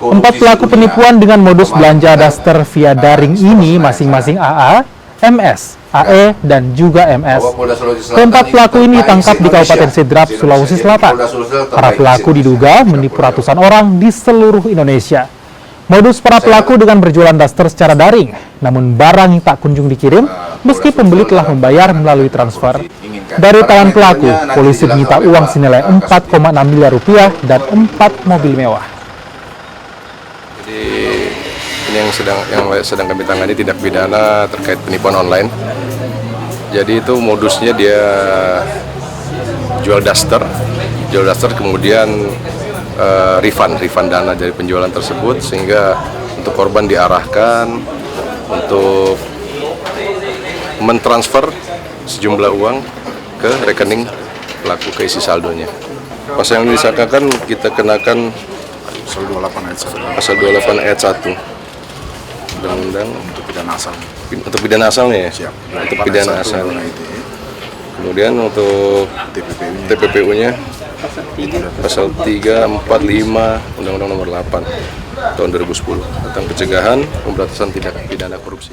Empat pelaku penipuan dengan modus belanja daster via daring ini masing-masing AA, MS, AE, dan juga MS. Keempat pelaku ini ditangkap di Kabupaten Sidrap, Sulawesi Selatan. Para pelaku diduga menipu ratusan orang di seluruh Indonesia. Modus para pelaku dengan berjualan daster secara daring, namun barang yang tak kunjung dikirim, meski pembeli telah membayar melalui transfer. Dari tangan pelaku, polisi menyita uang senilai 4,6 miliar rupiah dan 4 mobil mewah. Jadi ini yang sedang kami tangani tindak pidana terkait penipuan online. Jadi itu modusnya dia jual daster kemudian refund dana dari penjualan tersebut, sehingga untuk korban diarahkan untuk mentransfer sejumlah uang ke rekening pelaku ke isi saldonya. Pasal yang disangkakan kita kenakan Pasal 28 ayat 1 Undang-Undang untuk pidana asalnya ya? Siap. Untuk pidana asal. Kemudian untuk TPPU-nya Pasal 3, 4, 5 Undang-Undang Nomor 8 tahun 2010 tentang pencegahan pemberantasan tindak pidana korupsi.